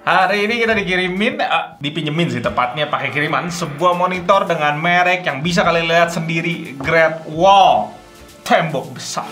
Hari ini kita dipinjemin sih tepatnya pakai kiriman sebuah monitor dengan merek yang bisa kalian lihat sendiri, Great Wall, tembok besar.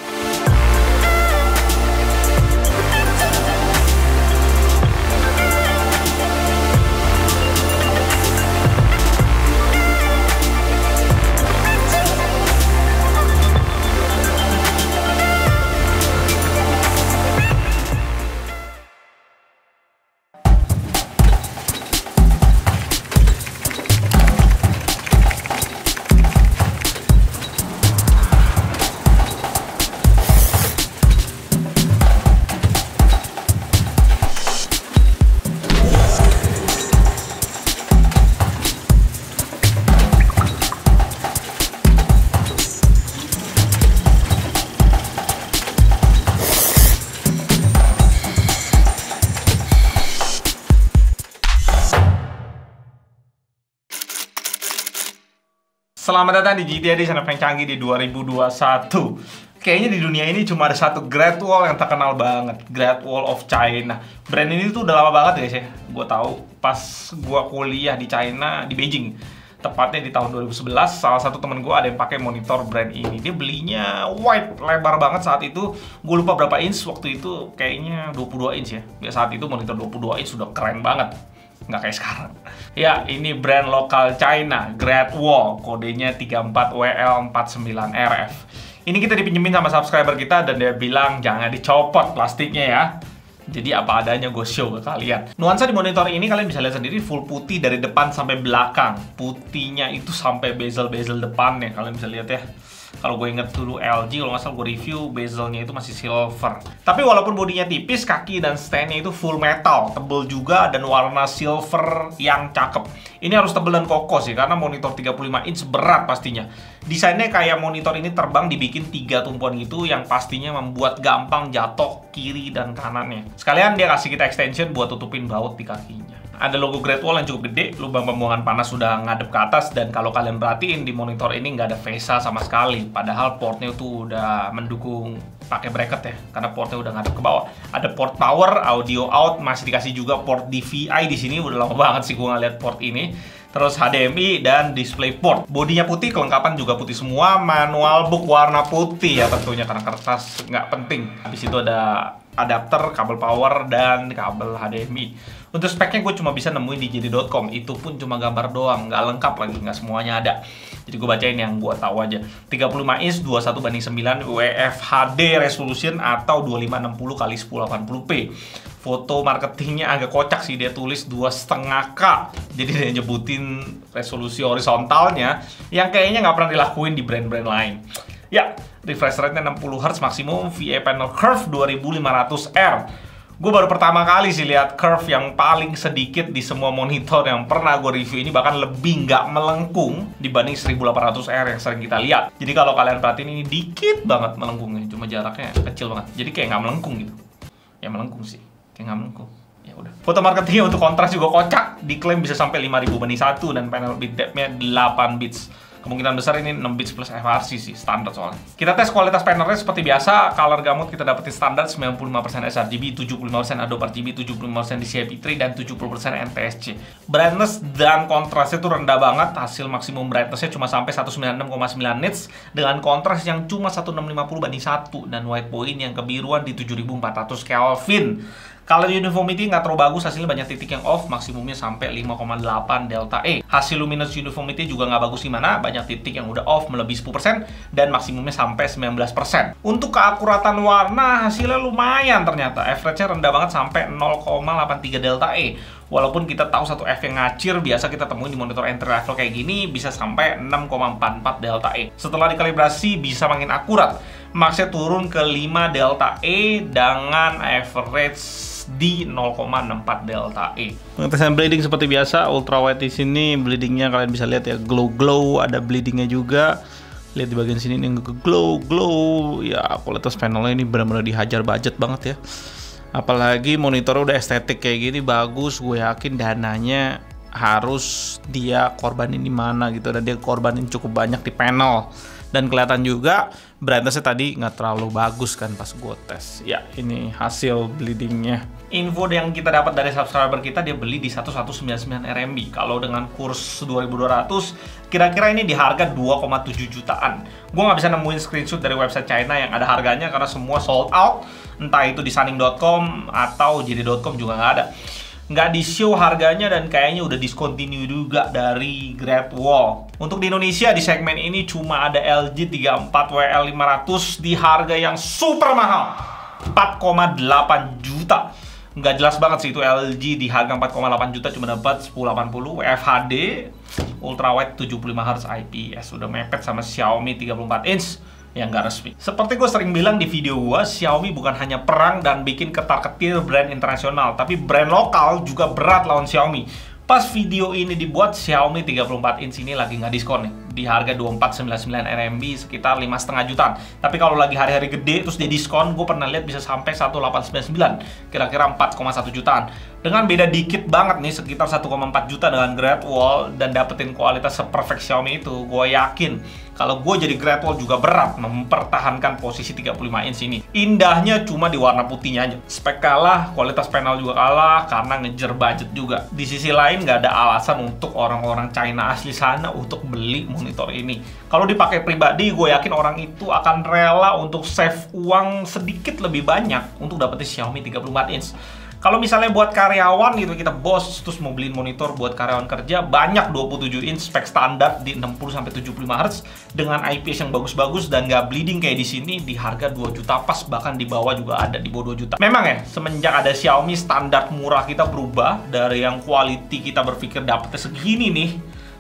Selamat datang di GTA di channel paling canggih di 2021. Kayaknya di dunia ini cuma ada satu Great Wall yang terkenal banget, Great Wall of China. Brand ini tuh udah lama banget guys ya. Gue tahu pas gue kuliah di China, di Beijing. Tepatnya di tahun 2011, salah satu temen gue ada yang pakai monitor brand ini. Dia belinya wide, lebar banget saat itu. Gue lupa berapa inch waktu itu, kayaknya 22 inch ya. Ya saat itu monitor 22 inch sudah keren banget. Nggak kayak sekarang. Ya, ini brand lokal China, Great Wall, kodenya 34WL49RF. Ini kita dipinjemin sama subscriber kita dan dia bilang jangan dicopot plastiknya ya. Jadi apa adanya gue show ke kalian. Nuansa di monitor ini kalian bisa lihat sendiri full putih dari depan sampai belakang. Putihnya itu sampai bezel-bezel depannya, kalian bisa lihat ya. Kalau gue inget dulu LG, kalau nggak salah gue review, bezelnya itu masih silver. Tapi walaupun bodinya tipis, kaki dan standnya itu full metal, tebel juga dan warna silver yang cakep. Ini harus tebel dan kokoh sih, karena monitor 35 inch berat pastinya. Desainnya kayak monitor ini terbang dibikin 3 tumpuan gitu, yang pastinya membuat gampang jatuh kiri dan kanannya. Sekalian dia kasih kita extension buat tutupin baut di kakinya. Ada logo Great Wall yang cukup gede, lubang pembuangan panas sudah ngadep ke atas, dan kalau kalian perhatiin di monitor ini nggak ada VESA sama sekali. Padahal portnya itu udah mendukung pakai bracket ya, karena portnya udah ngadep ke bawah. Ada port power, audio out, masih dikasih juga port DVI di sini. Udah lama banget sih gue ngeliat port ini. Terus HDMI dan DisplayPort. Bodinya putih, kelengkapan juga putih semua. Manual book warna putih ya tentunya, karena kertas nggak penting. Habis itu ada adapter, kabel power, dan kabel HDMI. Untuk speknya gue cuma bisa nemuin di JD.com. Itu pun cuma gambar doang, nggak lengkap lagi, nggak semuanya ada. Jadi gue bacain yang gue tahu aja. 35 inch 21:9 WFHD resolution atau 2560x1080p. Foto marketingnya agak kocak sih, dia tulis 2,5K. Jadi dia nyebutin resolusi horizontalnya yang kayaknya nggak pernah dilakuin di brand-brand lain. Ya, refresh rate-nya 60Hz maksimum, VA panel curve 2500R. Gue baru pertama kali sih lihat curve yang paling sedikit di semua monitor yang pernah gue review ini, bahkan lebih nggak melengkung dibanding 1800R yang sering kita lihat. Jadi kalau kalian perhatiin ini dikit banget melengkungnya, cuma jaraknya kecil banget. Jadi kayak nggak melengkung gitu. Ya melengkung sih, kayak nggak melengkung. Ya udah. Foto marketingnya untuk kontras juga kocak, diklaim bisa sampai 5000:1 dan panel bit depth-nya 8 bits. Kemungkinan besar ini 6 bits plus FRC sih, standar soalnya. Kita tes kualitas panelnya seperti biasa. Color gamut kita dapetin standar 95% sRGB, 75% Adobe RGB, 75% DCI P3, dan 70% NTSC. Brightness dan kontrasnya tuh rendah banget. Hasil maksimum brightnessnya cuma sampai 196,9 nits dengan kontras yang cuma 1650:1 dan white point yang kebiruan di 7400 Kelvin. Color uniformity nggak terlalu bagus, hasilnya banyak titik yang off, maksimumnya sampai 5,8 delta E. Hasil luminous uniformity juga nggak bagus gimana, banyak titik yang udah off melebihi 10% dan maksimumnya sampai 19%. Untuk keakuratan warna hasilnya lumayan ternyata, average-nya rendah banget sampai 0,83 delta E. Walaupun kita tahu satu F yang ngacir biasa kita temuin di monitor entry level kayak gini bisa sampai 6,44 delta E. Setelah dikalibrasi bisa makin akurat. Max-nya turun ke 5 delta E dengan average di 0,64 delta E. Pengetesan bleeding seperti biasa, ultrawide di sini bleedingnya kalian bisa lihat ya, glow, ada bleedingnya juga. Lihat di bagian sini nih glow. Ya, kualitas panelnya ini benar-benar dihajar budget banget ya. Apalagi monitor udah estetik kayak gini bagus, gue yakin dananya harus dia korbanin di mana gitu, dan dia korbanin cukup banyak di panel. Dan kelihatan juga brightness-nya tadi nggak terlalu bagus kan pas gue tes. Ya, ini hasil bleedingnya. Info yang kita dapat dari subscriber kita, dia beli di 1199 RMB. Kalau dengan kurs 2200, kira-kira ini di harga 2,7 jutaan. Gue nggak bisa nemuin screenshot dari website China yang ada harganya karena semua sold out. Entah itu di sunning.com atau JD.com juga nggak ada. Nggak di-show harganya dan kayaknya udah discontinue juga dari Great Wall. Untuk di Indonesia di segmen ini cuma ada LG 34 WL500 di harga yang super mahal, 4,8 juta. Nggak jelas banget sih itu LG di harga 4,8 juta cuma dapat 1080 WFHD ultrawide 75Hz IPS. Udah mepet sama Xiaomi 34 inch yang nggak resmi. Seperti gue sering bilang di video gue, Xiaomi bukan hanya perang dan bikin ketar-ketir brand internasional, tapi brand lokal juga berat lawan Xiaomi. Pas video ini dibuat, Xiaomi 34 inch ini lagi nggak diskon nih. Di harga 2499 RMB sekitar 5,5 jutaan. Tapi kalau lagi hari-hari gede terus dia diskon, gue pernah lihat bisa sampai 1899, kira-kira 4,1 jutaan. Dengan beda dikit banget nih, sekitar 1,4 juta dengan Great Wall dan dapetin kualitas seperfect Xiaomi itu, gue yakin kalau gue jadi Great Wall juga berat mempertahankan posisi 35 inch ini. Indahnya cuma di warna putihnya aja. Spek kalah, kualitas panel juga kalah karena ngejar budget juga. Di sisi lain nggak ada alasan untuk orang-orang China asli sana untuk beli monitor ini. Kalau dipakai pribadi, gue yakin orang itu akan rela untuk save uang sedikit lebih banyak untuk dapetin Xiaomi 34 inch. Kalau misalnya buat karyawan gitu, kita bos terus mau beliin monitor buat karyawan kerja, banyak 27 inch spek standar di 60-75 Hz dengan IPS yang bagus-bagus dan nggak bleeding kayak di sini di harga 2 juta pas, bahkan di bawah juga ada di bawah 2 juta. Memang ya, semenjak ada Xiaomi, standar murah kita berubah dari yang quality kita berpikir dapetnya segini nih,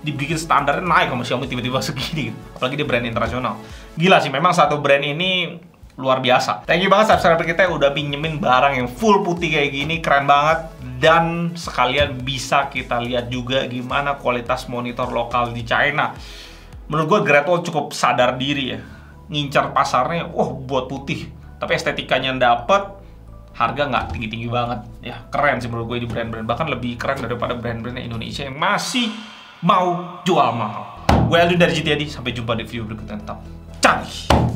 dibikin standarnya naik sama Xiaomi tiba-tiba segini gitu. Apalagi di brand internasional. Gila sih, memang satu brand ini luar biasa. Thank you banget subscriber kita yang udah pinjemin barang yang full putih kayak gini, keren banget. Dan sekalian bisa kita lihat juga gimana kualitas monitor lokal di China. Menurut gue Great Wall cukup sadar diri ya, ngincar pasarnya, buat putih. Tapi estetikanya yang dapet, harga nggak tinggi-tinggi banget. Ya keren sih menurut gue di brand-brand, bahkan lebih keren daripada brand-brandnya Indonesia yang masih mau jual mahal. Gue Aldo dari GT Adi, sampai jumpa di video berikutnya. Tetap canggih.